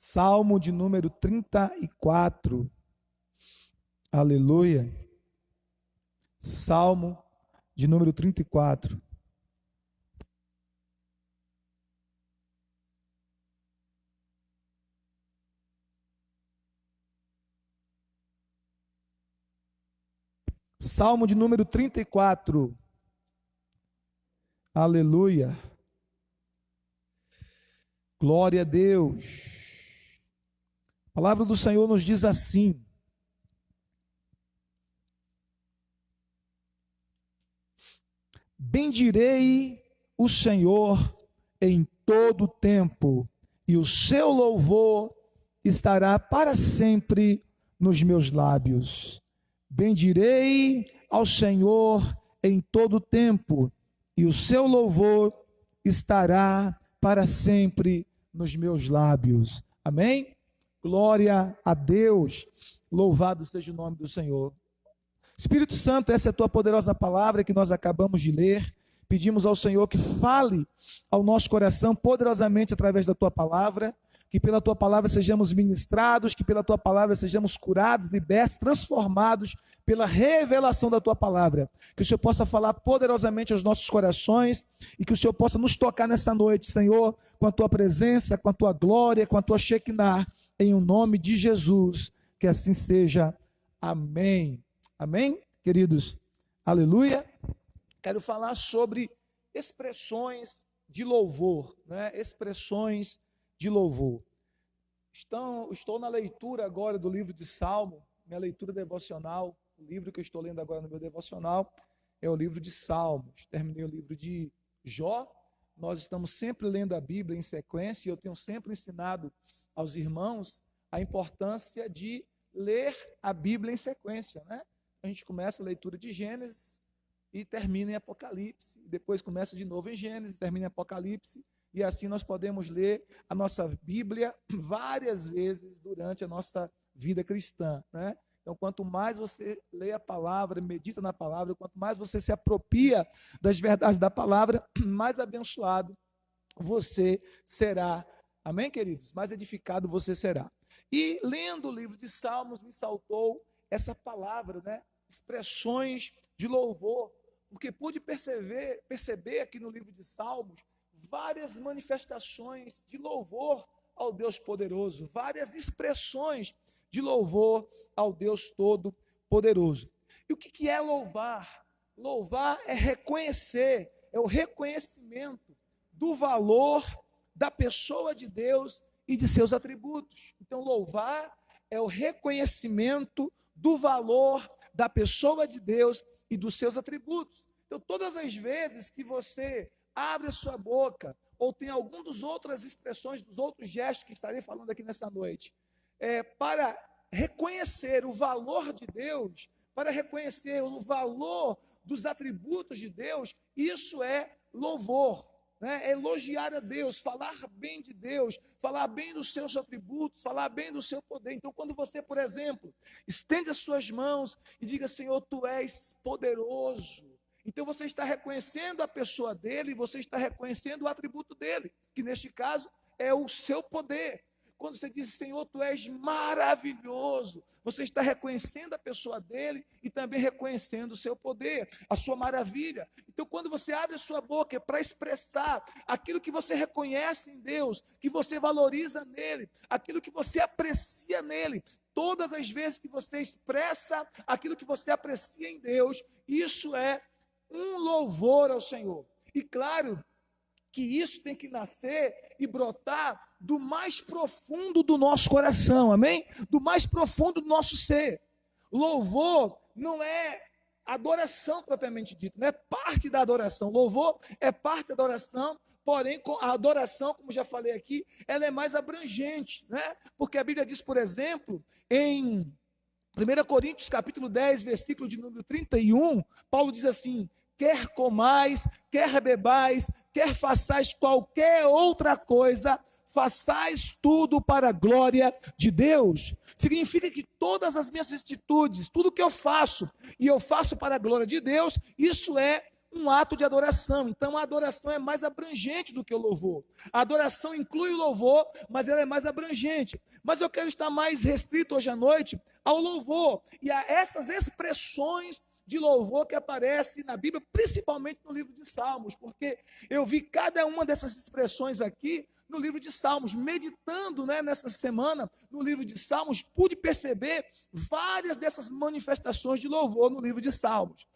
Salmo de número 34. Aleluia. Salmo de número 34. Salmo de número 34. Aleluia. Glória a Deus. A palavra do Senhor nos diz assim: bendirei o Senhor em todo o tempo, e o seu louvor estará para sempre nos meus lábios. Bendirei ao Senhor em todo o tempo, e o seu louvor estará para sempre nos meus lábios. Amém? Glória a Deus. Louvado seja o nome do Senhor. Espírito Santo, essa é a tua poderosa palavra que nós acabamos de ler. Pedimos ao Senhor que fale ao nosso coração poderosamente através da tua palavra, que pela tua palavra sejamos ministrados, que pela tua palavra sejamos curados, libertos, transformados pela revelação da tua palavra. Que o Senhor possa falar poderosamente aos nossos corações e que o Senhor possa nos tocar nessa noite, Senhor, com a tua presença, com a tua glória, com a tua Shekinah, em o nome de Jesus, que assim seja. Amém. Amém, queridos? Aleluia. Quero falar sobre expressões de louvor, né? Expressões de louvor. Estou na leitura agora do livro de Salmo, minha leitura devocional. O livro que eu estou lendo agora no meu devocional é o livro de Salmos. Terminei o livro de Jó. Nós estamos sempre lendo a Bíblia em sequência e eu tenho sempre ensinado aos irmãos a importância de ler a Bíblia em sequência, né? A gente começa a leitura de Gênesis e termina em Apocalipse, depois começa de novo em Gênesis, termina em Apocalipse, e assim nós podemos ler a nossa Bíblia várias vezes durante a nossa vida cristã, né? Então, quanto mais você lê a palavra, medita na palavra, quanto mais você se apropria das verdades da palavra, mais abençoado você será. Amém, queridos? Mais edificado você será. E lendo o livro de Salmos, me saltou essa palavra, né? Expressões de louvor, porque pude perceber aqui no livro de Salmos várias manifestações de louvor ao Deus poderoso, várias expressões de louvor ao Deus todo-poderoso. E o que é louvar? Louvar é reconhecer, é o reconhecimento do valor da pessoa de Deus e de seus atributos. Então, louvar é o reconhecimento do valor da pessoa de Deus e dos seus atributos. Então, todas as vezes que você abre a sua boca, ou tem alguma das outras expressões, dos outros gestos que estarei falando aqui nessa noite, para reconhecer o valor de Deus, para reconhecer o valor dos atributos de Deus, isso é louvor. É elogiar a Deus, falar bem de Deus, falar bem dos seus atributos, falar bem do seu poder. Então, quando você, por exemplo, estende as suas mãos e diga: Senhor, tu és poderoso, então você está reconhecendo a pessoa dele, você está reconhecendo o atributo dele, que neste caso é o seu poder. Quando você diz: Senhor, tu és maravilhoso, você está reconhecendo a pessoa dele e também reconhecendo o seu poder, a sua maravilha. Então, quando você abre a sua boca, é para expressar aquilo que você reconhece em Deus, que você valoriza nele, aquilo que você aprecia nele. Todas as vezes que você expressa aquilo que você aprecia em Deus, isso é um louvor ao Senhor. E claro que isso tem que nascer e brotar do mais profundo do nosso coração, amém? Do mais profundo do nosso ser. Louvor não é adoração propriamente dita, não é parte da adoração. Louvor é parte da adoração, porém a adoração, como já falei aqui, ela é mais abrangente, né? Porque a Bíblia diz, por exemplo, em 1 Coríntios capítulo 10, versículo de número 31, Paulo diz assim: quer comais, quer bebais, quer façais qualquer outra coisa, façais tudo para a glória de Deus. Significa que todas as minhas atitudes, tudo que eu faço, e eu faço para a glória de Deus, isso é um ato de adoração. Então a adoração é mais abrangente do que o louvor. A adoração inclui o louvor, mas ela é mais abrangente. Mas eu quero estar mais restrito hoje à noite ao louvor e a essas expressões de louvor que aparece na Bíblia, principalmente no livro de Salmos, porque eu vi cada uma dessas expressões aqui no livro de Salmos, meditando, nessa semana no livro de Salmos, pude perceber várias dessas manifestações de louvor no livro de Salmos.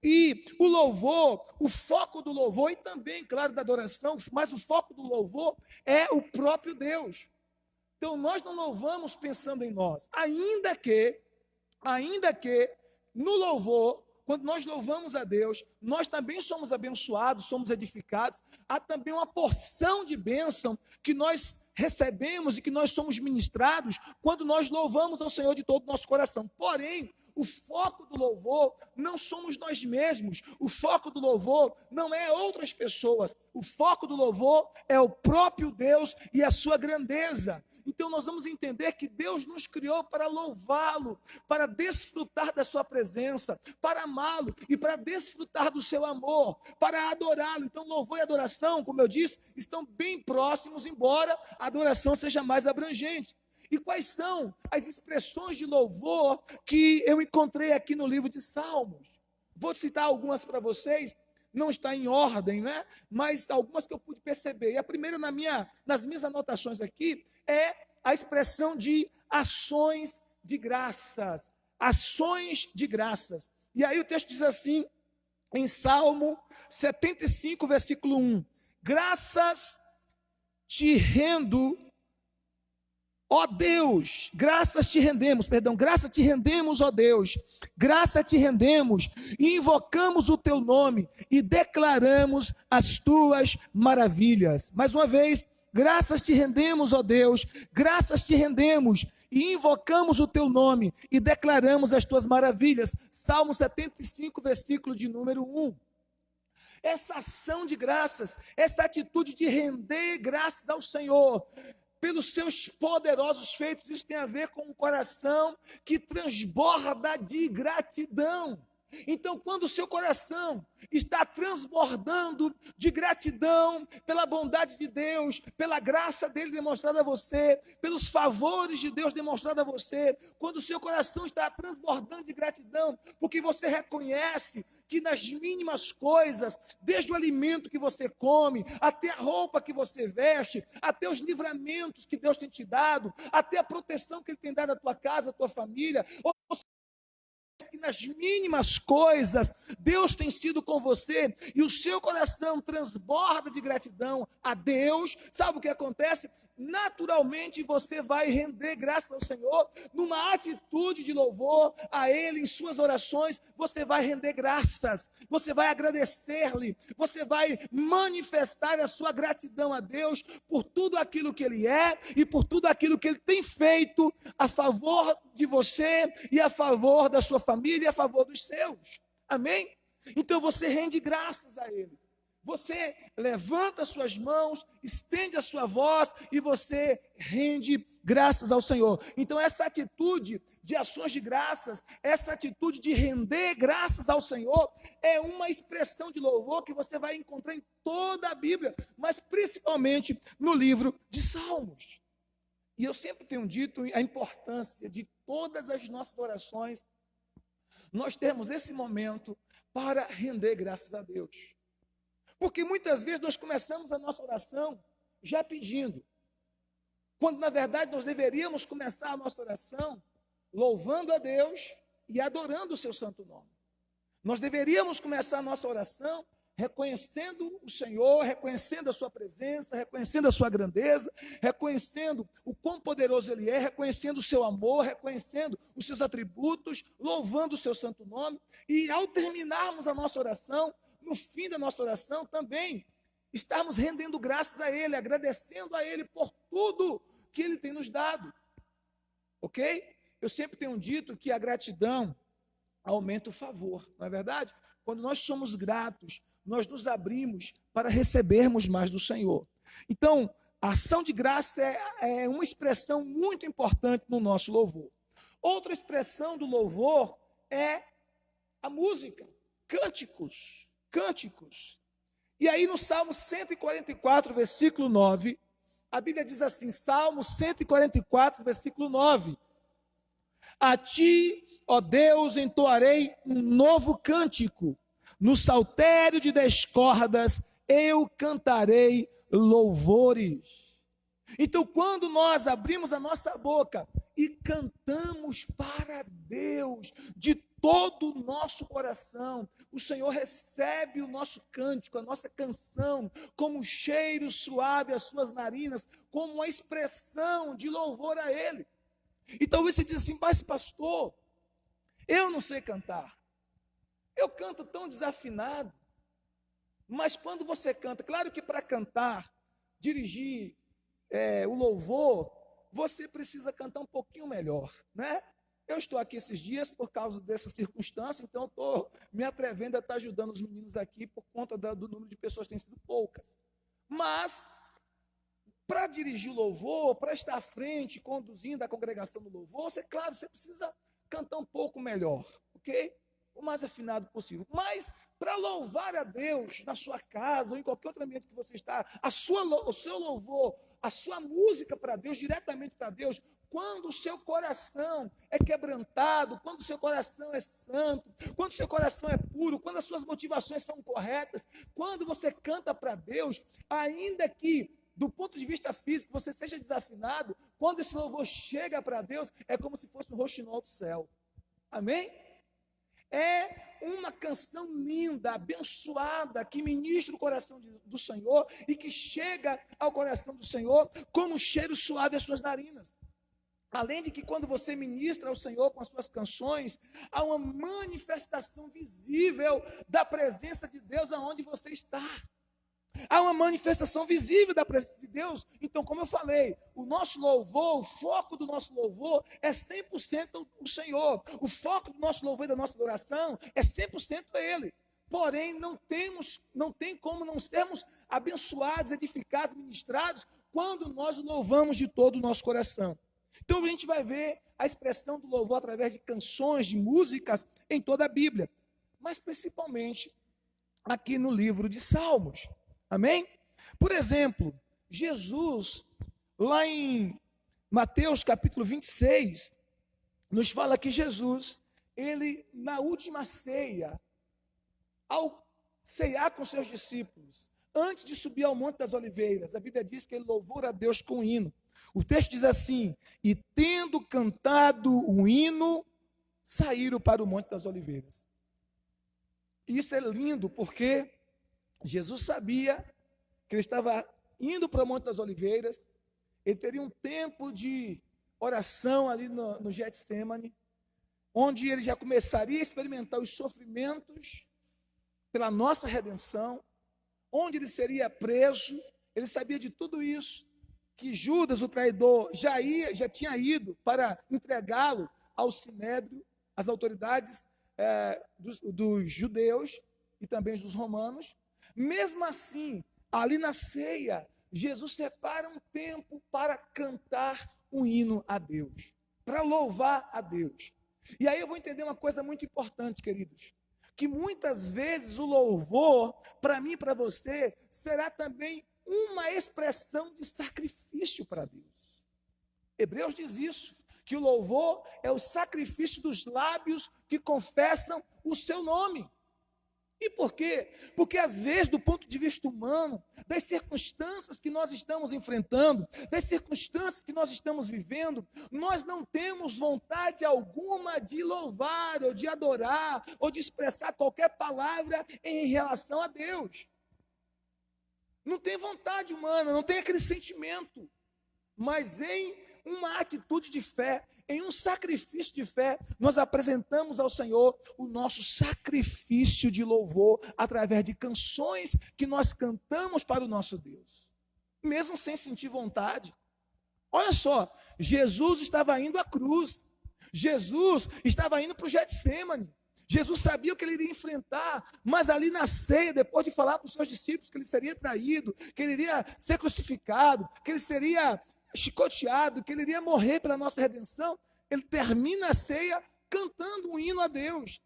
E o louvor, o foco do louvor, e também, claro, da adoração, mas o foco do louvor é o próprio Deus. Então nós não louvamos pensando em nós, ainda que no louvor, quando nós louvamos a Deus, nós também somos abençoados, somos edificados. Há também uma porção de bênção que nós recebemos e que nós somos ministrados quando nós louvamos ao Senhor de todo o nosso coração. Porém, o foco do louvor não somos nós mesmos, o foco do louvor não é outras pessoas, o foco do louvor é o próprio Deus e a sua grandeza. Então nós vamos entender que Deus nos criou para louvá-lo, para desfrutar da sua presença, para amá-lo e para desfrutar do seu amor, para adorá-lo. Então louvor e adoração, como eu disse, estão bem próximos, embora a adoração seja mais abrangente. E quais são as expressões de louvor que eu encontrei aqui no livro de Salmos? Vou citar algumas para vocês, não está em ordem, mas algumas que eu pude perceber. E a primeira nas minhas anotações aqui é a expressão de ações de graças. Ações de graças. E aí o texto diz assim, em Salmo 75, versículo 1. Graças te rendo, ó Deus, graças te rendemos, ó Deus, graça te rendemos, e invocamos o teu nome, e declaramos as tuas maravilhas. Mais uma vez, graças te rendemos, ó Deus, graças te rendemos, e invocamos o teu nome, e declaramos as tuas maravilhas. Salmo 75, versículo de número 1. Essa ação de graças, essa atitude de render graças ao Senhor, pelos seus poderosos feitos, isso tem a ver com um coração que transborda de gratidão. Então, quando o seu coração está transbordando de gratidão pela bondade de Deus, pela graça dele demonstrada a você, pelos favores de Deus demonstrados a você, quando o seu coração está transbordando de gratidão, porque você reconhece que nas mínimas coisas, desde o alimento que você come, até a roupa que você veste, até os livramentos que Deus tem te dado, até a proteção que ele tem dado à tua casa, à tua família, que nas mínimas coisas Deus tem sido com você e o seu coração transborda de gratidão a Deus, sabe o que acontece? Naturalmente você vai render graças ao Senhor numa atitude de louvor a Ele, em suas orações, você vai render graças, você vai agradecer-lhe, você vai manifestar a sua gratidão a Deus por tudo aquilo que Ele é e por tudo aquilo que Ele tem feito a favor de você e a favor da sua família e a favor dos seus. Amém? Então você rende graças a Ele. Você levanta as suas mãos, estende a sua voz e você rende graças ao Senhor. Então essa atitude de ações de graças, essa atitude de render graças ao Senhor é uma expressão de louvor que você vai encontrar em toda a Bíblia, mas principalmente no livro de Salmos. E eu sempre tenho dito a importância de todas as nossas orações, nós termos esse momento para render graças a Deus. Porque muitas vezes nós começamos a nossa oração já pedindo, quando na verdade nós deveríamos começar a nossa oração louvando a Deus e adorando o seu santo nome. Nós deveríamos começar a nossa oração reconhecendo o Senhor, reconhecendo a sua presença, reconhecendo a sua grandeza, reconhecendo o quão poderoso Ele é, reconhecendo o seu amor, reconhecendo os seus atributos, louvando o seu santo nome. E ao terminarmos a nossa oração, no fim da nossa oração também, estarmos rendendo graças a Ele, agradecendo a Ele por tudo que Ele tem nos dado. Ok? Eu sempre tenho dito que a gratidão aumenta o favor, não é verdade? Quando nós somos gratos, nós nos abrimos para recebermos mais do Senhor. Então, a ação de graça é uma expressão muito importante no nosso louvor. Outra expressão do louvor é a música, cânticos. cânticos. E aí no Salmo 144, versículo 9, a Bíblia diz assim, Salmo 144, versículo 9, a ti, ó Deus, entoarei um novo cântico, no saltério de 10 cordas eu cantarei louvores. Então, quando nós abrimos a nossa boca e cantamos para Deus de todo o nosso coração, o Senhor recebe o nosso cântico, a nossa canção, como um cheiro suave às suas narinas, como uma expressão de louvor a Ele. Então você diz assim, mas pastor, eu não sei cantar, eu canto tão desafinado. Mas quando você canta, claro que para cantar, dirigir o louvor, você precisa cantar um pouquinho melhor, né? Eu estou aqui esses dias por causa dessa circunstância, então eu estou me atrevendo a estar ajudando os meninos aqui por conta do número de pessoas que têm sido poucas. Mas, para dirigir o louvor, para estar à frente, conduzindo a congregação do louvor, claro, você precisa cantar um pouco melhor, ok? O mais afinado possível. Mas, para louvar a Deus na sua casa ou em qualquer outro ambiente que você está, o seu louvor, a sua música para Deus, diretamente para Deus, quando o seu coração é quebrantado, quando o seu coração é santo, quando o seu coração é puro, quando as suas motivações são corretas, quando você canta para Deus, ainda que do ponto de vista físico você seja desafinado, quando esse louvor chega para Deus, é como se fosse um roxinol do céu. Amém? É uma canção linda, abençoada, que ministra o coração do Senhor e que chega ao coração do Senhor como um cheiro suave às suas narinas. Além de que quando você ministra ao Senhor com as suas canções, há uma manifestação visível da presença de Deus aonde você está. Há uma manifestação visível da presença de Deus. Então, como eu falei, o nosso louvor, o foco do nosso louvor é 100% o Senhor. O foco do nosso louvor e da nossa adoração é 100% Ele. Porém, não tem como não sermos abençoados, edificados, ministrados, quando nós louvamos de todo o nosso coração. Então, a gente vai ver a expressão do louvor através de canções, de músicas, em toda a Bíblia. Mas, principalmente, aqui no livro de Salmos. Amém? Por exemplo, Jesus, lá em Mateus capítulo 26, nos fala que Jesus, ele na última ceia, ao ceiar com seus discípulos, antes de subir ao Monte das Oliveiras, a Bíblia diz que ele louvou a Deus com hino. O texto diz assim, e tendo cantado o hino, saíram para o Monte das Oliveiras. E isso é lindo, porque Jesus sabia que ele estava indo para o Monte das Oliveiras, ele teria um tempo de oração ali no Getsêmani, onde ele já começaria a experimentar os sofrimentos pela nossa redenção, onde ele seria preso, ele sabia de tudo isso, que Judas, o traidor, já tinha ido para entregá-lo ao Sinédrio, às autoridades dos judeus e também dos romanos. Mesmo assim, ali na ceia, Jesus separa um tempo para cantar um hino a Deus, para louvar a Deus. E aí eu vou entender uma coisa muito importante, queridos, que muitas vezes o louvor, para mim e para você, será também uma expressão de sacrifício para Deus. Hebreus diz isso, que o louvor é o sacrifício dos lábios que confessam o seu nome. E por quê? Porque às vezes, do ponto de vista humano, das circunstâncias que nós estamos enfrentando, das circunstâncias que nós estamos vivendo, nós não temos vontade alguma de louvar, ou de adorar, ou de expressar qualquer palavra em relação a Deus. Não tem vontade humana, não tem aquele sentimento, mas em uma atitude de fé, em um sacrifício de fé, nós apresentamos ao Senhor o nosso sacrifício de louvor através de canções que nós cantamos para o nosso Deus, mesmo sem sentir vontade. Olha só, Jesus estava indo à cruz, Jesus estava indo para o Getsêmani, Jesus sabia o que ele iria enfrentar, mas ali na ceia, depois de falar para os seus discípulos que ele seria traído, que ele iria ser crucificado, que ele seria chicoteado, que ele iria morrer pela nossa redenção, ele termina a ceia cantando um hino a Deus.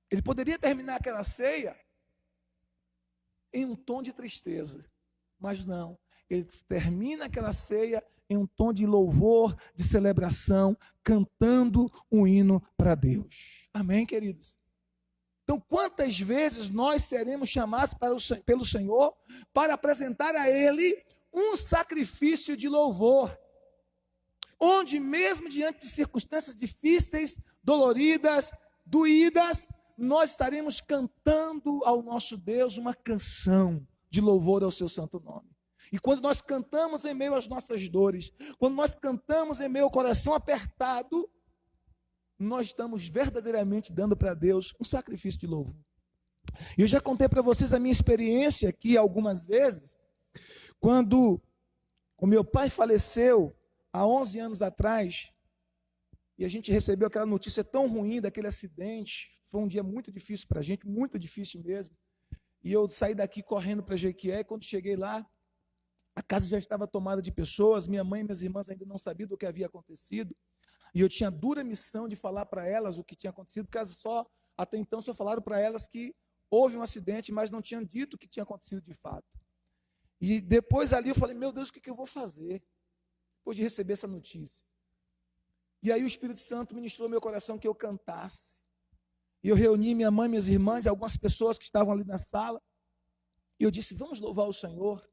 Ele poderia terminar aquela ceia em um tom de tristeza. Mas não, ele termina aquela ceia em um tom de louvor, de celebração, cantando um hino para Deus. Amém, queridos? Então, quantas vezes nós seremos chamados pelo Senhor para apresentar a Ele um sacrifício de louvor, onde mesmo diante de circunstâncias difíceis, doloridas, doídas, nós estaremos cantando ao nosso Deus uma canção de louvor ao seu santo nome. E quando nós cantamos em meio às nossas dores, quando nós cantamos em meio ao coração apertado, nós estamos verdadeiramente dando para Deus um sacrifício de louvor. E eu já contei para vocês a minha experiência aqui algumas vezes, quando o meu pai faleceu há 11 anos atrás, e a gente recebeu aquela notícia tão ruim daquele acidente. Foi um dia muito difícil para a gente, muito difícil mesmo. E eu saí daqui correndo para Jequié, e quando cheguei lá, a casa já estava tomada de pessoas, minha mãe e minhas irmãs ainda não sabiam do que havia acontecido, e eu tinha a dura missão de falar para elas o que tinha acontecido, porque até então só falaram para elas que houve um acidente, mas não tinham dito o que tinha acontecido de fato. E depois ali eu falei, meu Deus, o que eu vou fazer? Depois de receber essa notícia. E aí o Espírito Santo ministrou no meu coração que eu cantasse. E eu reuni minha mãe, minhas irmãs e algumas pessoas que estavam ali na sala. E eu disse, vamos louvar o Senhor.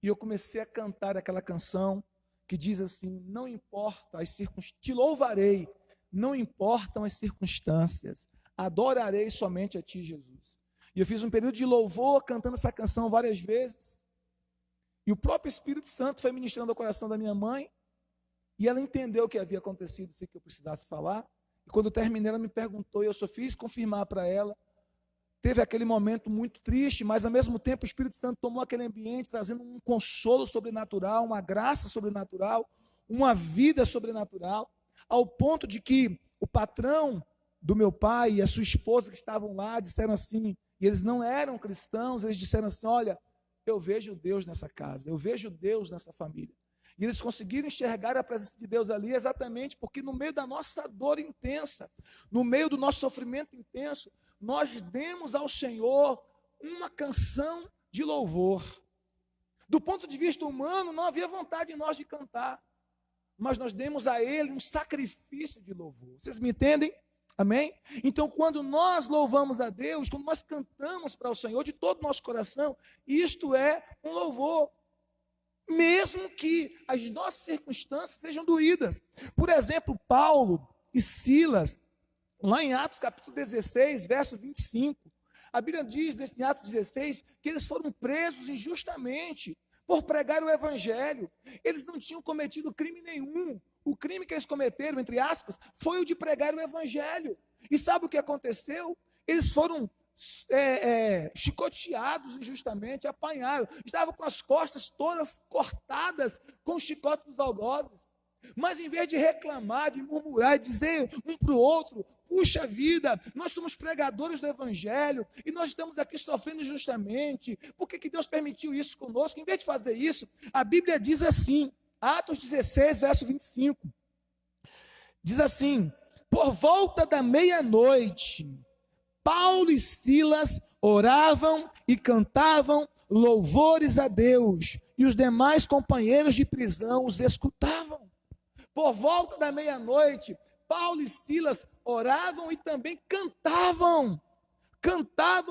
E eu comecei a cantar aquela canção que diz assim, não importa as circunstâncias, te louvarei, não importam as circunstâncias, adorarei somente a ti, Jesus. E eu fiz um período de louvor cantando essa canção várias vezes. E o próprio Espírito Santo foi ministrando ao coração da minha mãe, e ela entendeu o que havia acontecido, sem que eu precisasse falar. E quando eu terminei, ela me perguntou, e eu só fiz confirmar para ela. Teve aquele momento muito triste, mas ao mesmo tempo o Espírito Santo tomou aquele ambiente, trazendo um consolo sobrenatural, uma graça sobrenatural, uma vida sobrenatural, ao ponto de que o patrão do meu pai e a sua esposa que estavam lá, disseram assim, e eles não eram cristãos, eles disseram assim, olha, eu vejo Deus nessa casa, eu vejo Deus nessa família. E eles conseguiram enxergar a presença de Deus ali exatamente porque no meio da nossa dor intensa, no meio do nosso sofrimento intenso, nós demos ao Senhor uma canção de louvor. Do ponto de vista humano, não havia vontade em nós de cantar, mas nós demos a Ele um sacrifício de louvor. Vocês me entendem? Amém? Então, quando nós louvamos a Deus, quando nós cantamos para o Senhor de todo o nosso coração, isto é um louvor. Mesmo que as nossas circunstâncias sejam doídas. Por exemplo, Paulo e Silas, lá em Atos capítulo 16, verso 25, a Bíblia diz, em Atos 16, que eles foram presos injustamente por pregar o Evangelho. Eles não tinham cometido crime nenhum. O crime que eles cometeram, entre aspas, foi o de pregar o Evangelho. E sabe o que aconteceu? Eles foram chicoteados injustamente, apanharam, estavam com as costas todas cortadas com o chicote dos algozes, mas em vez de reclamar, de murmurar, de dizer um para o outro, puxa vida, nós somos pregadores do Evangelho, e nós estamos aqui sofrendo injustamente, por que Deus permitiu isso conosco? Em vez de fazer isso, a Bíblia diz assim, Atos 16, verso 25, diz assim, por volta da meia-noite, Paulo e Silas oravam e cantavam louvores a Deus, e os demais companheiros de prisão os escutavam. Por volta da meia-noite, Paulo e Silas oravam e também cantavam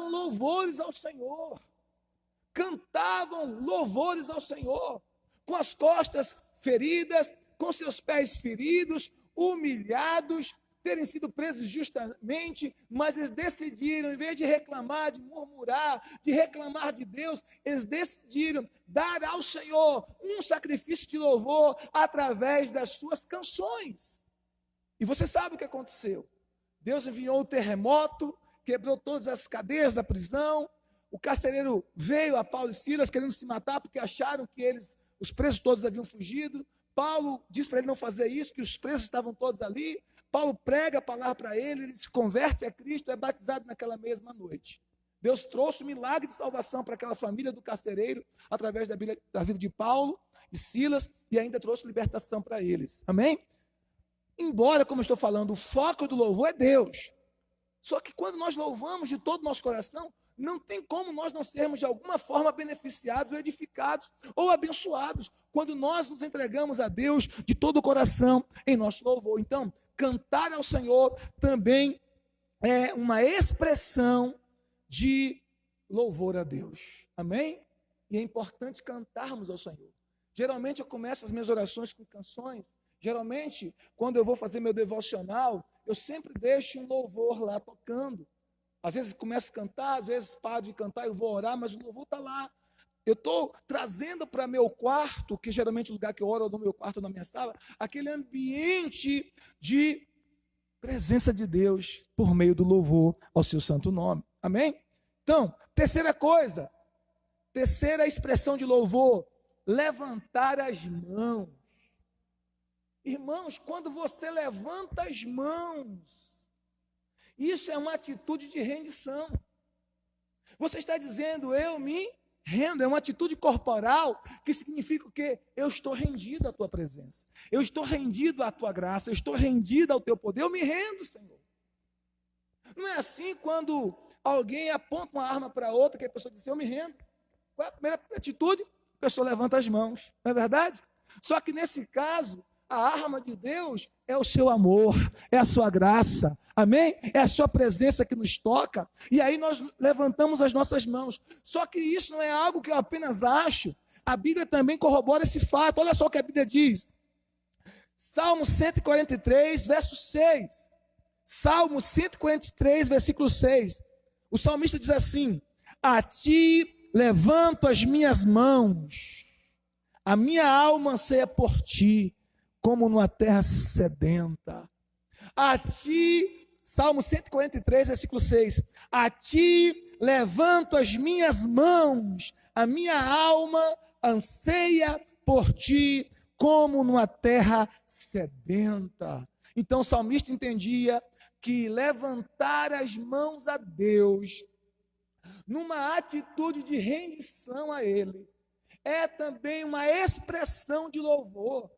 louvores ao Senhor, cantavam louvores ao Senhor, com as costas feridas, com seus pés feridos, humilhados, terem sido presos justamente, mas eles decidiram, em vez de reclamar, de murmurar, de reclamar de Deus, eles decidiram dar ao Senhor um sacrifício de louvor através das suas canções. E você sabe o que aconteceu? Deus enviou um terremoto, quebrou todas as cadeias da prisão, o carcereiro veio a Paulo e Silas querendo se matar, porque acharam que os presos todos haviam fugido. Paulo diz para ele não fazer isso, que os presos estavam todos ali. Paulo prega a palavra para ele, ele se converte a Cristo, é batizado naquela mesma noite. Deus trouxe um milagre de salvação para aquela família do carcereiro, através da vida de Paulo e Silas, e ainda trouxe libertação para eles. Amém? Embora, como eu estou falando, o foco do louvor é Deus. Só que quando nós louvamos de todo o nosso coração, não tem como nós não sermos de alguma forma beneficiados ou edificados ou abençoados quando nós nos entregamos a Deus de todo o coração em nosso louvor. Então, cantar ao Senhor também é uma expressão de louvor a Deus. Amém? E é importante cantarmos ao Senhor. Geralmente eu começo as minhas orações com canções. Geralmente, quando eu vou fazer meu devocional, eu sempre deixo um louvor lá tocando. Às vezes começo a cantar, às vezes paro de cantar, eu vou orar, mas o louvor está lá. Eu estou trazendo para meu quarto, que geralmente é o lugar que eu oro, ou no meu quarto, ou na minha sala, aquele ambiente de presença de Deus por meio do louvor ao seu santo nome. Amém? Então, terceira coisa, terceira expressão de louvor, levantar as mãos. Irmãos, quando você levanta as mãos, isso é uma atitude de rendição. Você está dizendo, eu me rendo, é uma atitude corporal que significa o quê? Eu estou rendido à tua presença, eu estou rendido à tua graça, eu estou rendido ao teu poder, eu me rendo, Senhor. Não é assim quando alguém aponta uma arma para outra que a pessoa diz, eu me rendo. Qual é a primeira atitude? A pessoa levanta as mãos, não é verdade? Só que nesse caso, a arma de Deus é o seu amor, é a sua graça, amém? É a sua presença que nos toca, e aí nós levantamos as nossas mãos. Só que isso não é algo que eu apenas acho, a Bíblia também corrobora esse fato. Olha só o que a Bíblia diz, Salmo 143, verso 6, Salmo 143, versículo 6, o salmista diz assim, a ti levanto as minhas mãos, a minha alma anseia por ti, como numa terra sedenta. A ti, Salmo 143, versículo 6, a ti levanto as minhas mãos, a minha alma anseia por ti, como numa terra sedenta. Então o salmista entendia que levantar as mãos a Deus, numa atitude de rendição a Ele, é também uma expressão de louvor.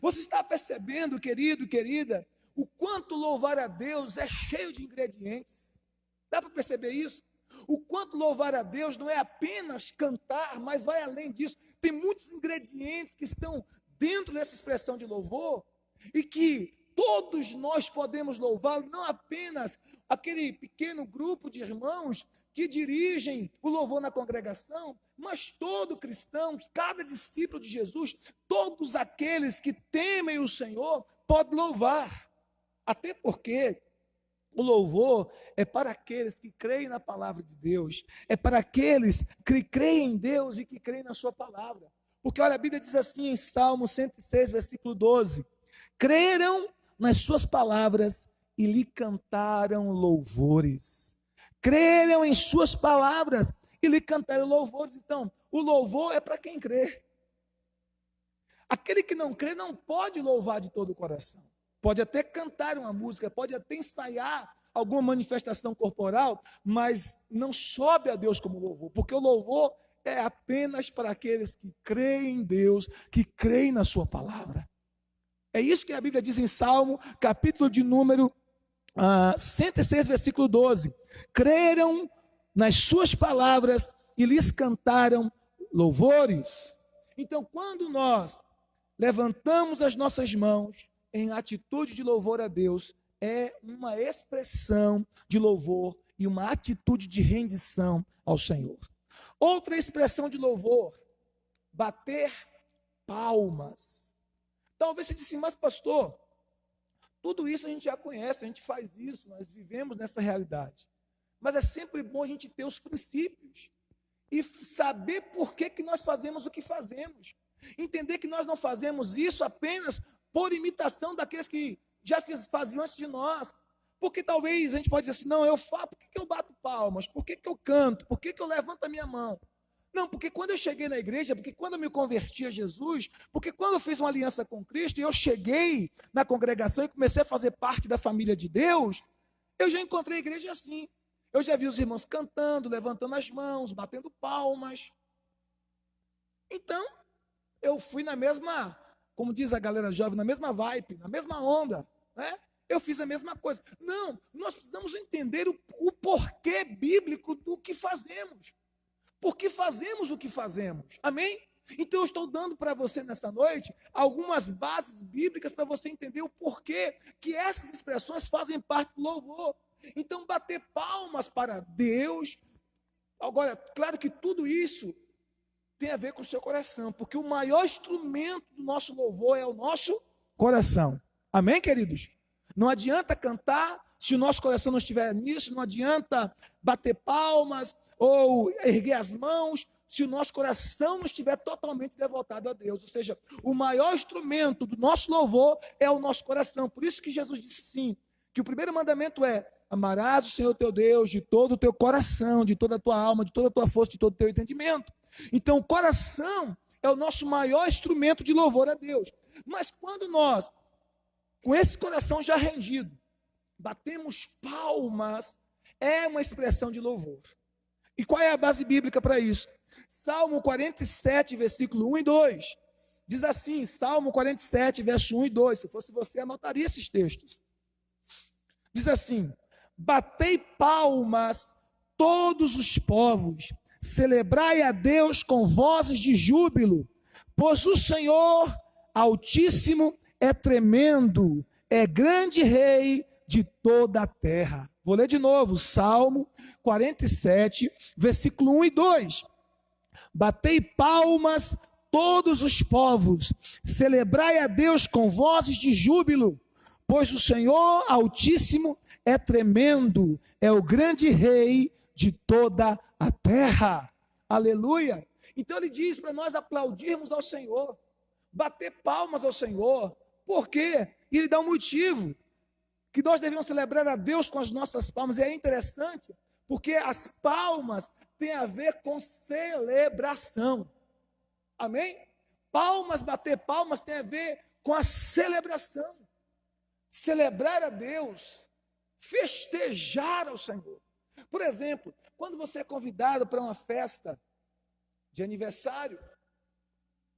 Você está percebendo, querido, querida, o quanto louvar a Deus é cheio de ingredientes? Dá para perceber isso? O quanto louvar a Deus não é apenas cantar, mas vai além disso. Tem muitos ingredientes que estão dentro dessa expressão de louvor e que todos nós podemos louvá-lo, não apenas aquele pequeno grupo de irmãos que dirigem o louvor na congregação, mas todo cristão, cada discípulo de Jesus, todos aqueles que temem o Senhor, pode louvar. Até porque o louvor é para aqueles que creem na palavra de Deus, é para aqueles que creem em Deus e que creem na sua palavra. Porque olha, a Bíblia diz assim em Salmo 106, versículo 12, creram nas suas palavras e lhe cantaram louvores. Creram em suas palavras e lhe cantaram louvores. Então, o louvor é para quem crê. Aquele que não crê não pode louvar de todo o coração. Pode até cantar uma música, pode até ensaiar alguma manifestação corporal, mas não sobe a Deus como louvor, porque o louvor é apenas para aqueles que creem em Deus, que creem na sua palavra. É isso que a Bíblia diz em Salmo, capítulo de número 106, versículo 12. Creram nas suas palavras e lhes cantaram louvores. Então, quando nós levantamos as nossas mãos em atitude de louvor a Deus, é uma expressão de louvor e uma atitude de rendição ao Senhor. Outra expressão de louvor, bater palmas. Talvez você disse, mas pastor, tudo isso a gente já conhece, a gente faz isso, nós vivemos nessa realidade. Mas é sempre bom a gente ter os princípios e saber por que nós fazemos o que fazemos. Entender que nós não fazemos isso apenas por imitação daqueles que já faziam antes de nós. Porque talvez a gente pode dizer assim, não, eu falo, por que eu bato palmas? Por que eu canto? Por que eu levanto a minha mão? Não, porque quando eu cheguei na igreja, porque quando eu me converti a Jesus, porque quando eu fiz uma aliança com Cristo e eu cheguei na congregação e comecei a fazer parte da família de Deus, eu já encontrei a igreja assim. Eu já vi os irmãos cantando, levantando as mãos, batendo palmas. Então, eu fui na mesma, como diz a galera jovem, na mesma vibe, na mesma onda, né? eu fiz a mesma coisa. Não, nós precisamos entender o porquê bíblico do que fazemos. Por que fazemos o que fazemos? Amém? Então eu estou dando para você nessa noite algumas bases bíblicas para você entender o porquê que essas expressões fazem parte do louvor. Então bater palmas para Deus. Agora, claro que tudo isso tem a ver com o seu coração, porque o maior instrumento do nosso louvor é o nosso coração. Amém, queridos? Não adianta cantar se o nosso coração não estiver nisso, não adianta bater palmas ou erguer as mãos se o nosso coração não estiver totalmente devotado a Deus. Ou seja, o maior instrumento do nosso louvor é o nosso coração. Por isso que Jesus disse sim, que o primeiro mandamento é: amarás o Senhor teu Deus de todo o teu coração, de toda a tua alma, de toda a tua força, de todo o teu entendimento. Então, o coração é o nosso maior instrumento de louvor a Deus. Mas quando nós, com esse coração já rendido, batemos palmas, é uma expressão de louvor. E qual é a base bíblica para isso? Salmo 47, versículo 1 e 2. Diz assim, Salmo 47, verso 1 e 2. Se fosse você, anotaria esses textos. Diz assim: batei palmas todos os povos, celebrai a Deus com vozes de júbilo, pois o Senhor Altíssimo é tremendo, é grande rei de toda a terra. Vou ler de novo, Salmo 47, versículo 1 e 2. Batei palmas todos os povos, celebrai a Deus com vozes de júbilo, pois o Senhor Altíssimo é tremendo, é o grande rei de toda a terra. Aleluia! Então ele diz para nós aplaudirmos ao Senhor, bater palmas ao Senhor. Por quê? E ele dá um motivo, que nós devemos celebrar a Deus com as nossas palmas. E é interessante, porque as palmas têm a ver com celebração. Amém? Palmas, bater palmas tem a ver com a celebração. Celebrar a Deus, festejar ao Senhor. Por exemplo, quando você é convidado para uma festa de aniversário,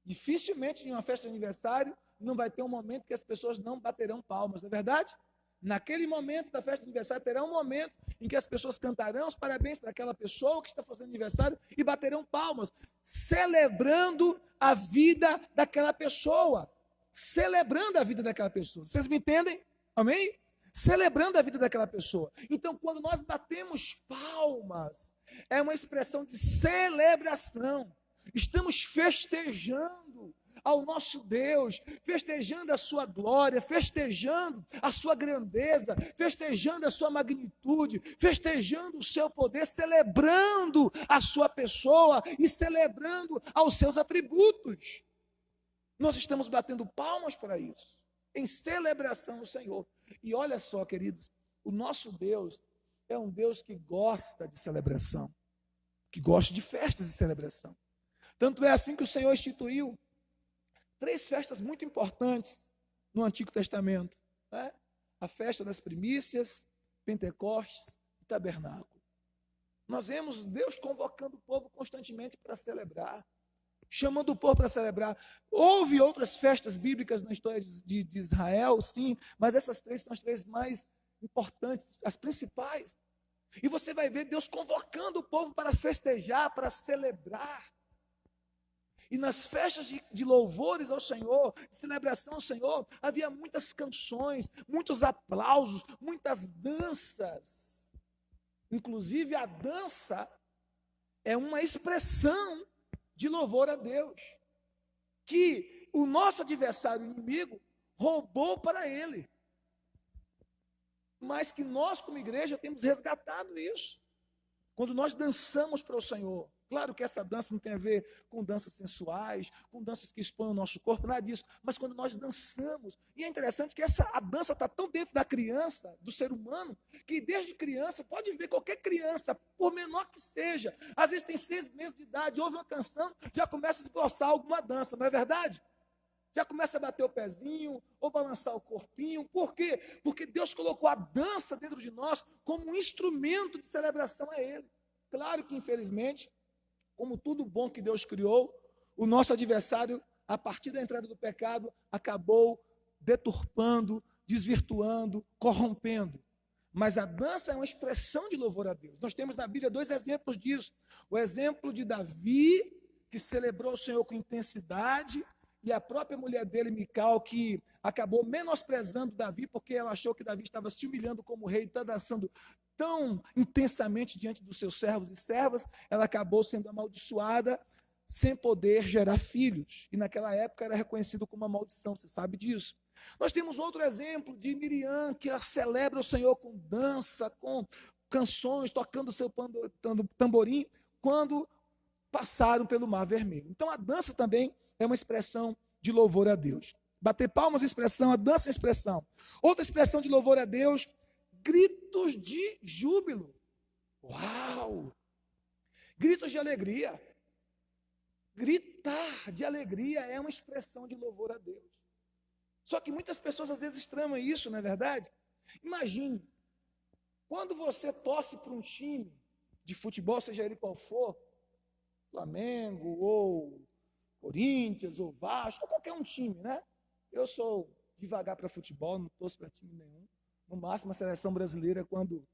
dificilmente em uma festa de aniversário não vai ter um momento que as pessoas não baterão palmas, não é verdade? Naquele momento da festa de aniversário terá um momento em que as pessoas cantarão os parabéns para aquela pessoa que está fazendo aniversário e baterão palmas, celebrando a vida daquela pessoa. Celebrando a vida daquela pessoa. Vocês me entendem? Amém? Celebrando a vida daquela pessoa. Então, quando nós batemos palmas, é uma expressão de celebração. Estamos festejando ao nosso Deus, festejando a sua glória, festejando a sua grandeza, festejando a sua magnitude, festejando o seu poder, celebrando a sua pessoa e celebrando aos seus atributos. Nós estamos batendo palmas para isso, em celebração ao Senhor. E olha só, queridos, o nosso Deus é um Deus que gosta de celebração, que gosta de festas de celebração. Tanto é assim que o Senhor instituiu 3 festas muito importantes no Antigo Testamento, né? A festa das primícias, Pentecostes e Tabernáculo. Nós vemos Deus convocando o povo constantemente para celebrar, chamando o povo para celebrar. Houve outras festas bíblicas na história de Israel, sim, mas essas 3 são as 3 mais importantes, as principais. E você vai ver Deus convocando o povo para festejar, para celebrar. E nas festas de louvores ao Senhor, de celebração ao Senhor, havia muitas canções, muitos aplausos, muitas danças. Inclusive a dança é uma expressão de louvor a Deus, que o nosso adversário inimigo roubou para ele, mas que nós como igreja temos resgatado isso, quando nós dançamos para o Senhor. Claro que essa dança não tem a ver com danças sensuais, com danças que expõem o nosso corpo, nada disso, mas quando nós dançamos, e é interessante que a dança está tão dentro da criança, do ser humano, que desde criança, pode ver qualquer criança, por menor que seja, às vezes tem 6 meses de idade, ouve uma canção, já começa a esboçar alguma dança, não é verdade? Já começa a bater o pezinho, ou balançar o corpinho. Por quê? Porque Deus colocou a dança dentro de nós como um instrumento de celebração a Ele. Claro que, infelizmente, como tudo bom que Deus criou, o nosso adversário, a partir da entrada do pecado, acabou deturpando, desvirtuando, corrompendo. Mas a dança é uma expressão de louvor a Deus. Nós temos na Bíblia 2 exemplos disso. O exemplo de Davi, que celebrou o Senhor com intensidade, e a própria mulher dele, Mical, que acabou menosprezando Davi, porque ela achou que Davi estava se humilhando como rei, está dançando tão intensamente diante dos seus servos e servas, ela acabou sendo amaldiçoada, sem poder gerar filhos. E naquela época era reconhecido como uma maldição, você sabe disso. Nós temos outro exemplo de Miriam, que ela celebra o Senhor com dança, com canções, tocando o seu tamborim, quando passaram pelo Mar Vermelho. Então a dança também é uma expressão de louvor a Deus. Bater palmas é expressão, a dança é expressão. Outra expressão de louvor a Deus, gritos de júbilo. Uau! Gritos de alegria. Gritar de alegria é uma expressão de louvor a Deus. Só que muitas pessoas às vezes estranham isso, não é verdade? Imagine, quando você torce para um time de futebol, seja ele qual for, Flamengo, ou Corinthians, ou Vasco, ou qualquer um time, né? Eu sou devagar para futebol, não torço para time nenhum. No máximo a seleção brasileira quando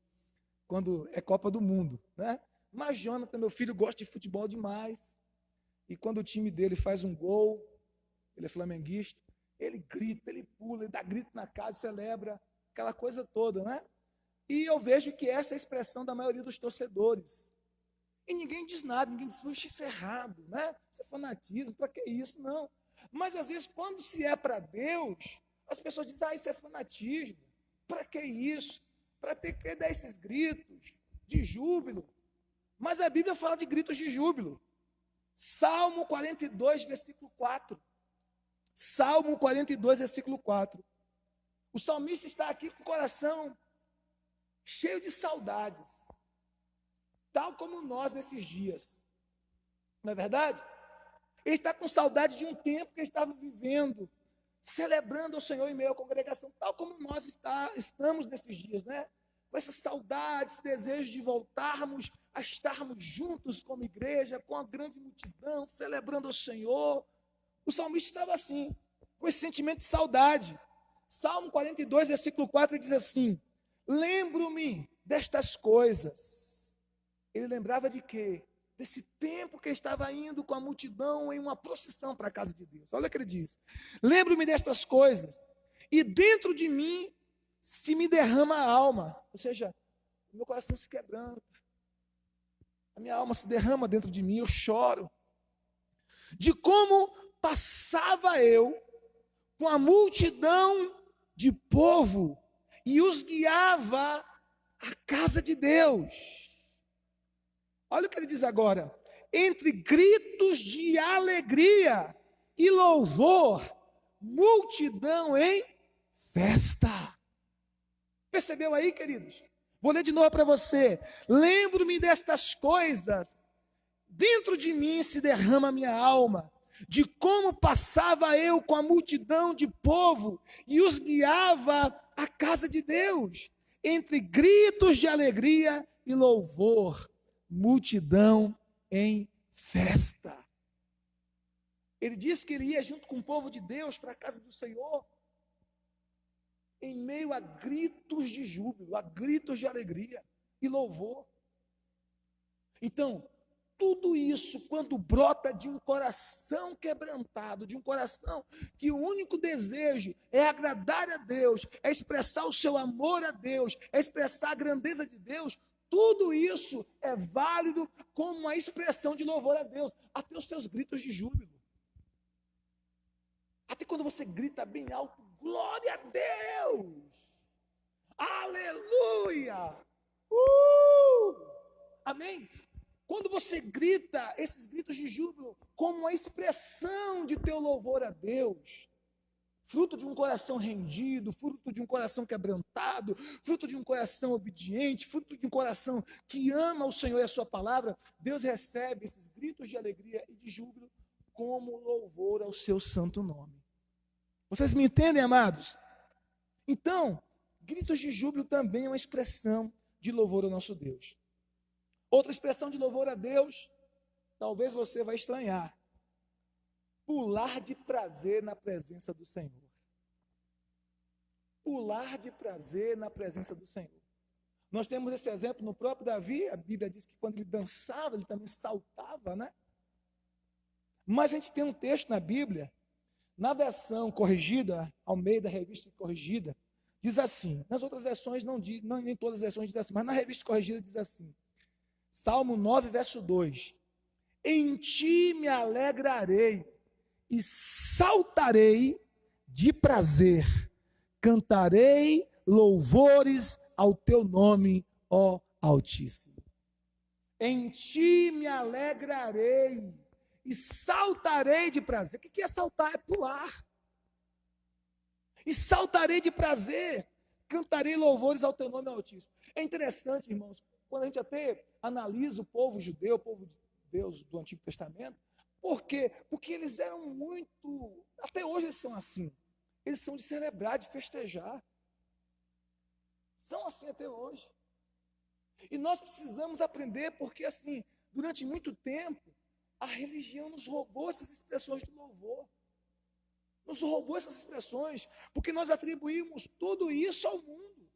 é Copa do Mundo, né? Mas Jonathan, meu filho, gosta de futebol demais. E quando o time dele faz um gol, ele é flamenguista, ele grita, ele pula, ele dá grito na casa, celebra, aquela coisa toda, né? E eu vejo que essa é a expressão da maioria dos torcedores. E ninguém diz nada, ninguém diz, puxa, isso é errado, né? Isso é fanatismo, para que isso? Não. Mas às vezes, quando se é para Deus, as pessoas dizem, isso é fanatismo, para que isso? Para ter que dar esses gritos de júbilo. Mas a Bíblia fala de gritos de júbilo. Salmo 42, versículo 4. Salmo 42, versículo 4. O salmista está aqui com o coração cheio de saudades, tal como nós nesses dias. Não é verdade? Ele está com saudade de um tempo que ele estava vivendo, celebrando o Senhor em meio à congregação, tal como nós estamos nesses dias, né? Com essa saudade, esse desejo de voltarmos a estarmos juntos como igreja, com a grande multidão, celebrando o Senhor. O salmista estava assim, com esse sentimento de saudade. Salmo 42, versículo 4, diz assim, lembro-me destas coisas. Ele lembrava de quê? Desse tempo que estava indo com a multidão em uma procissão para a casa de Deus. Olha o que ele diz. Lembro-me destas coisas, e dentro de mim se me derrama a alma. Ou seja, meu coração se quebranta. A minha alma se derrama dentro de mim, eu choro. De como passava eu com a multidão de povo e os guiava à casa de Deus. Olha o que ele diz agora. Entre gritos de alegria e louvor, multidão em festa. Percebeu aí, queridos? Vou ler de novo para você. Lembro-me destas coisas. Dentro de mim se derrama a minha alma, de como passava eu com a multidão de povo e os guiava à casa de Deus, entre gritos de alegria e louvor, multidão em festa. Ele disse que ele ia junto com o povo de Deus para a casa do Senhor, em meio a gritos de júbilo, a gritos de alegria e louvor. Então, tudo isso, quando brota de um coração quebrantado, de um coração que o único desejo é agradar a Deus, é expressar o seu amor a Deus, é expressar a grandeza de Deus, tudo isso é válido como uma expressão de louvor a Deus, até os seus gritos de júbilo. Até quando você grita bem alto, glória a Deus, aleluia, amém? Quando você grita esses gritos de júbilo como uma expressão de teu louvor a Deus, fruto de um coração rendido, fruto de um coração quebrantado, fruto de um coração obediente, fruto de um coração que ama o Senhor e a sua palavra, Deus recebe esses gritos de alegria e de júbilo como louvor ao seu santo nome. Vocês me entendem, amados? Então, gritos de júbilo também é uma expressão de louvor ao nosso Deus. Outra expressão de louvor a Deus, talvez você vai estranhar. Pular de prazer na presença do Senhor. pular de prazer na presença do Senhor. Nós temos esse exemplo no próprio Davi. A Bíblia diz que quando ele dançava, ele também saltava, né? Mas a gente tem um texto na Bíblia, na versão corrigida, Almeida, revista corrigida, diz assim. Nas outras versões não diz, nem todas as versões dizem assim, mas na revista corrigida diz assim. Salmo 9, verso 2. Em ti me alegrarei e saltarei de prazer, cantarei louvores ao teu nome, ó Altíssimo. Em ti me alegrarei e saltarei de prazer. O que é saltar? É pular. E saltarei de prazer, cantarei louvores ao teu nome Altíssimo. É interessante, irmãos, quando a gente até analisa o povo judeu, o povo de Deus do Antigo Testamento. Por quê? Porque eles eram muito, até hoje eles são assim. Eles são de celebrar, de festejar. São assim até hoje. E nós precisamos aprender, porque assim, durante muito tempo, a religião nos roubou essas expressões de louvor. Nos roubou essas expressões, porque nós atribuímos tudo isso ao mundo.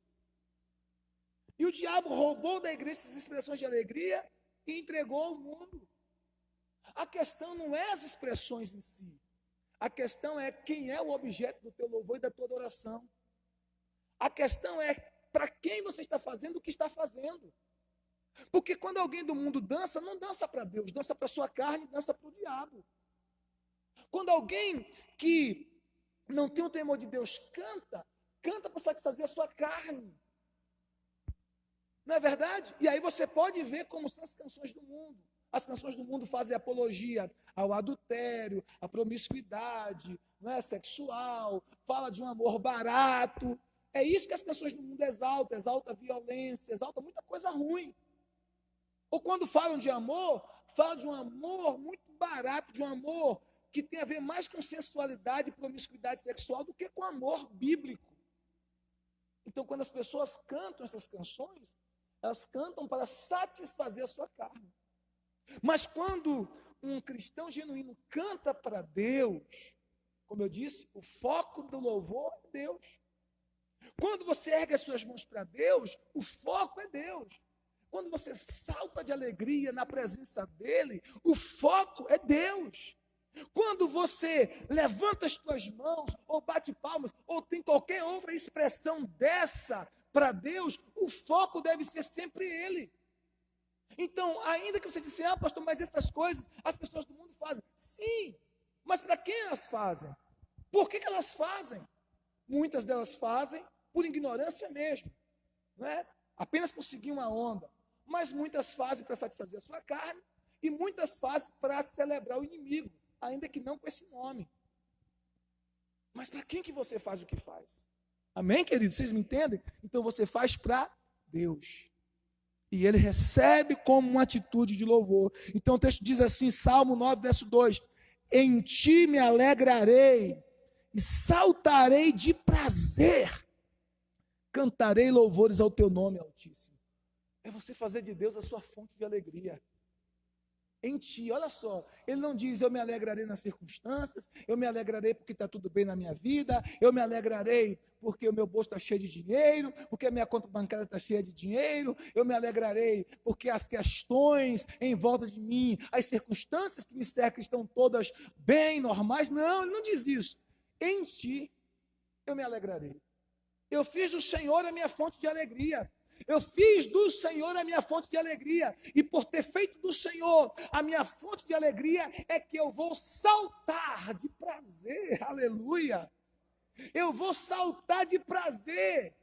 E o diabo roubou da igreja essas expressões de alegria e entregou ao mundo. A questão não é as expressões em si. A questão é quem é o objeto do teu louvor e da tua adoração. A questão é para quem você está fazendo o que está fazendo. Porque quando alguém do mundo dança, não dança para Deus, dança para a sua carne, dança para o diabo. Quando alguém que não tem o temor de Deus canta para satisfazer a sua carne. Não é verdade? E aí você pode ver como são as canções do mundo. As canções do mundo fazem apologia ao adultério, à promiscuidade, não é, sexual, fala de um amor barato. É isso que as canções do mundo exaltam, exalta a violência, exalta muita coisa ruim. Ou quando falam de amor, falam de um amor muito barato, de um amor que tem a ver mais com sensualidade e promiscuidade sexual do que com amor bíblico. Então, quando as pessoas cantam essas canções, elas cantam para satisfazer a sua carne. Mas quando um cristão genuíno canta para Deus, como eu disse, o foco do louvor é Deus. Quando você ergue as suas mãos para Deus, o foco é Deus. Quando você salta de alegria na presença dEle, o foco é Deus. Quando você levanta as suas mãos, ou bate palmas, ou tem qualquer outra expressão dessa para Deus, o foco deve ser sempre Ele. Então, ainda que você disse, pastor, mas essas coisas as pessoas do mundo fazem. Sim, mas para quem elas fazem? Por que elas fazem? Muitas delas fazem por ignorância mesmo, não é? Apenas por seguir uma onda. Mas muitas fazem para satisfazer a sua carne e muitas fazem para celebrar o inimigo, ainda que não com esse nome. Mas para quem que você faz o que faz? Amém, queridos? Vocês me entendem? Então você faz para Deus. E Ele recebe como uma atitude de louvor. Então o texto diz assim, Salmo 9, verso 2. Em ti me alegrarei e saltarei de prazer. Cantarei louvores ao teu nome, Altíssimo. É você fazer de Deus a sua fonte de alegria. Em ti, olha só, ele não diz eu me alegrarei nas circunstâncias, eu me alegrarei porque está tudo bem na minha vida, eu me alegrarei porque o meu bolso está cheio de dinheiro, porque a minha conta bancária está cheia de dinheiro, eu me alegrarei porque as questões em volta de mim, as circunstâncias que me cercam estão todas bem, normais. Não, ele não diz isso. Em ti eu me alegrarei. Eu fiz do Senhor a minha fonte de alegria. Eu fiz do Senhor a minha fonte de alegria. E por ter feito do Senhor a minha fonte de alegria, é que eu vou saltar de prazer. Aleluia. Eu vou saltar de prazer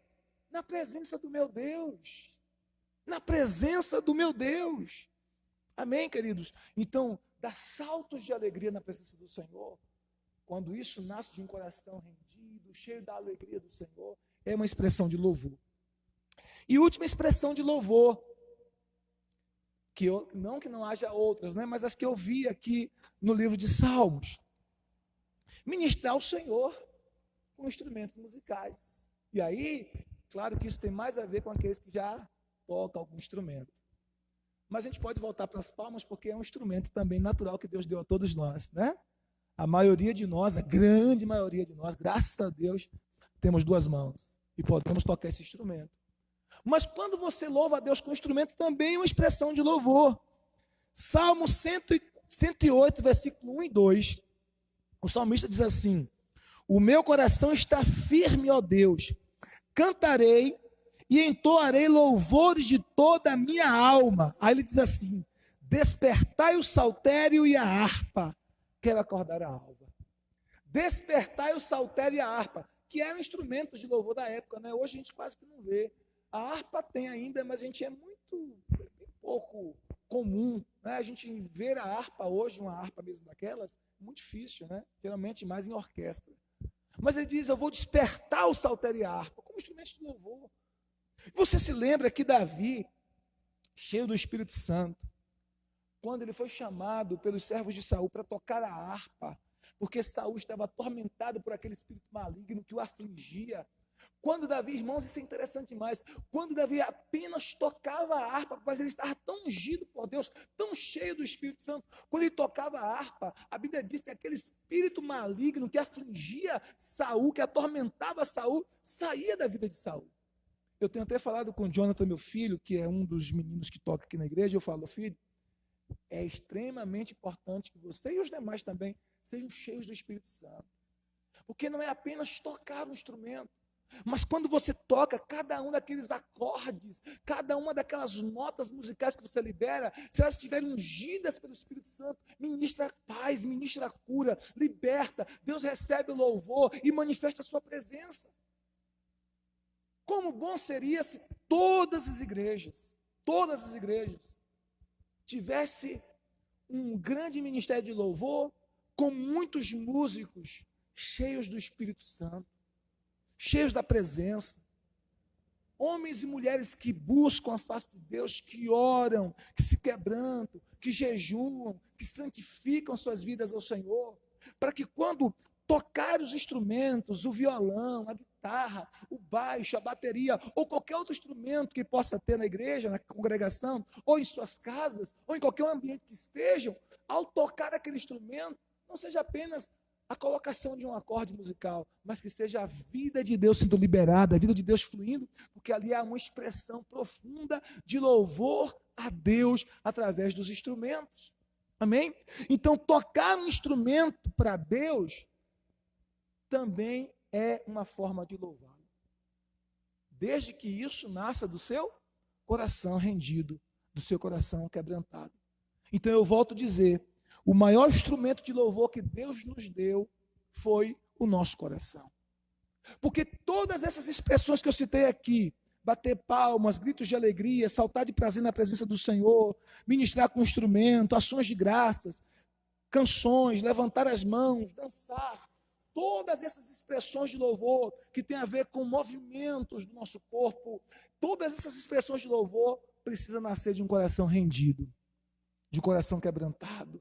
na presença do meu Deus. Na presença do meu Deus. Amém, queridos? Então, dar saltos de alegria na presença do Senhor, quando isso nasce de um coração rendido, cheio da alegria do Senhor, é uma expressão de louvor. E última expressão de louvor, não que não haja outras, né, mas as que eu vi aqui no livro de Salmos. Ministrar ao Senhor com instrumentos musicais. E aí, claro que isso tem mais a ver com aqueles que já tocam algum instrumento. Mas a gente pode voltar para as palmas, porque é um instrumento também natural que Deus deu a todos nós, né? A maioria de nós, a grande maioria de nós, graças a Deus, temos duas mãos. e podemos tocar esse instrumento. Mas quando você louva a Deus com instrumento, também é uma expressão de louvor. Salmo 108, versículo 1 e 2, o salmista diz assim: o meu coração está firme, ó Deus, cantarei e entoarei louvores de toda a minha alma. Aí ele diz assim: despertai o saltério e a harpa, quero acordar a alma. Despertai o saltério e a harpa, que eram instrumentos de louvor da época, né? Hoje a gente quase que não vê. A harpa tem ainda, mas a gente é muito pouco comum, né? A gente ver a harpa hoje, uma harpa mesmo daquelas, muito difícil, né? Geralmente mais em orquestra. Mas ele diz: eu vou despertar o saltério e a harpa como instrumentos de louvor. Você se lembra que Davi, cheio do Espírito Santo, quando ele foi chamado pelos servos de Saul para tocar a harpa, porque Saul estava atormentado por aquele espírito maligno que o afligia. Quando Davi, irmãos, isso é interessante demais, quando Davi apenas tocava a harpa, mas ele estava tão ungido por Deus, tão cheio do Espírito Santo, quando ele tocava a harpa, a Bíblia diz que aquele espírito maligno que afligia Saul, que atormentava Saul, saía da vida de Saul. Eu tenho até falado com o Jonathan, meu filho, que é um dos meninos que toca aqui na igreja, eu falo: filho, é extremamente importante que você e os demais também sejam cheios do Espírito Santo, porque não é apenas tocar um instrumento, mas quando você toca cada um daqueles acordes, cada uma daquelas notas musicais que você libera, se elas estiverem ungidas pelo Espírito Santo, ministra paz, ministra cura, liberta, Deus recebe o louvor e manifesta a sua presença. Como bom seria se todas as igrejas tivesse um grande ministério de louvor, com muitos músicos cheios do Espírito Santo, cheios da presença, homens e mulheres que buscam a face de Deus, que oram, que se quebrantam, que jejuam, que santificam suas vidas ao Senhor, para que quando tocar os instrumentos, o violão, a guitarra, o baixo, a bateria, ou qualquer outro instrumento que possa ter na igreja, na congregação, ou em suas casas, ou em qualquer ambiente que estejam, ao tocar aquele instrumento, não seja apenas a colocação de um acorde musical, mas que seja a vida de Deus sendo liberada, a vida de Deus fluindo, porque ali há uma expressão profunda de louvor a Deus através dos instrumentos. Amém? Então, tocar um instrumento para Deus também é uma forma de louvá-lo, desde que isso nasça do seu coração rendido, do seu coração quebrantado. Então eu volto a dizer, o maior instrumento de louvor que Deus nos deu foi o nosso coração, porque todas essas expressões que eu citei aqui, bater palmas, gritos de alegria, saltar de prazer na presença do Senhor, ministrar com instrumento, ações de graças, canções, levantar as mãos, dançar, todas essas expressões de louvor que tem a ver com movimentos do nosso corpo, todas essas expressões de louvor precisam nascer de um coração rendido, de um coração quebrantado,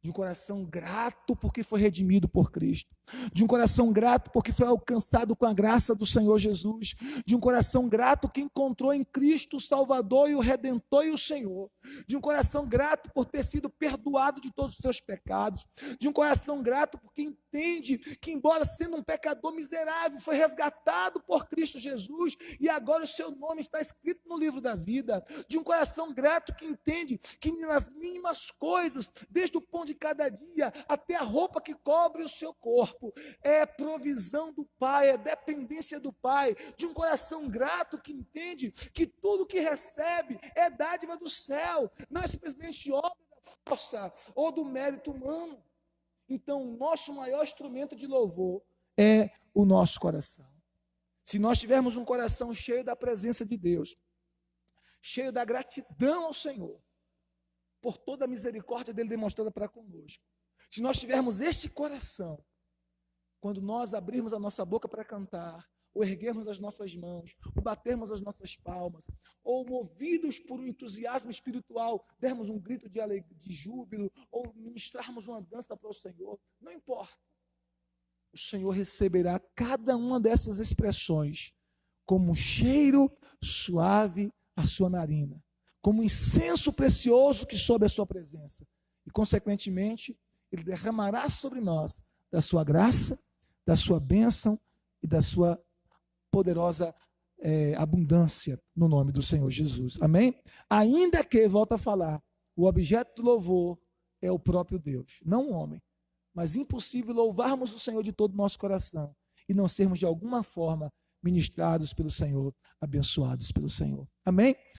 de um coração grato porque foi redimido por Cristo, de um coração grato porque foi alcançado com a graça do Senhor Jesus, de um coração grato que encontrou em Cristo o Salvador e o Redentor e o Senhor, de um coração grato por ter sido perdoado de todos os seus pecados, de um coração grato porque entende que, embora sendo um pecador miserável, foi resgatado por Cristo Jesus e agora o seu nome está escrito no livro da vida, de um coração grato que entende que nas mínimas coisas, desde o pão de cada dia até a roupa que cobre o seu corpo, é provisão do Pai, é dependência do Pai, de um coração grato que entende que tudo que recebe é dádiva do céu, não é simplesmente obra da força ou do mérito humano. Então, o nosso maior instrumento de louvor é o nosso coração. Se nós tivermos um coração cheio da presença de Deus, cheio da gratidão ao Senhor, por toda a misericórdia dele demonstrada para conosco, se nós tivermos este coração, quando nós abrirmos a nossa boca para cantar, ou erguermos as nossas mãos, ou batermos as nossas palmas, ou movidos por um entusiasmo espiritual, dermos um grito de alegria, de júbilo, ou ministrarmos uma dança para o Senhor, não importa. O Senhor receberá cada uma dessas expressões como um cheiro suave à sua narina, como um incenso precioso que sobe a sua presença. E, consequentemente, Ele derramará sobre nós da sua graça, da sua bênção e da sua poderosa abundância no nome do Senhor Jesus. Amém? Ainda que, volto a falar, o objeto do louvor é o próprio Deus, não o homem. Mas impossível louvarmos o Senhor de todo o nosso coração e não sermos de alguma forma ministrados pelo Senhor, abençoados pelo Senhor. Amém?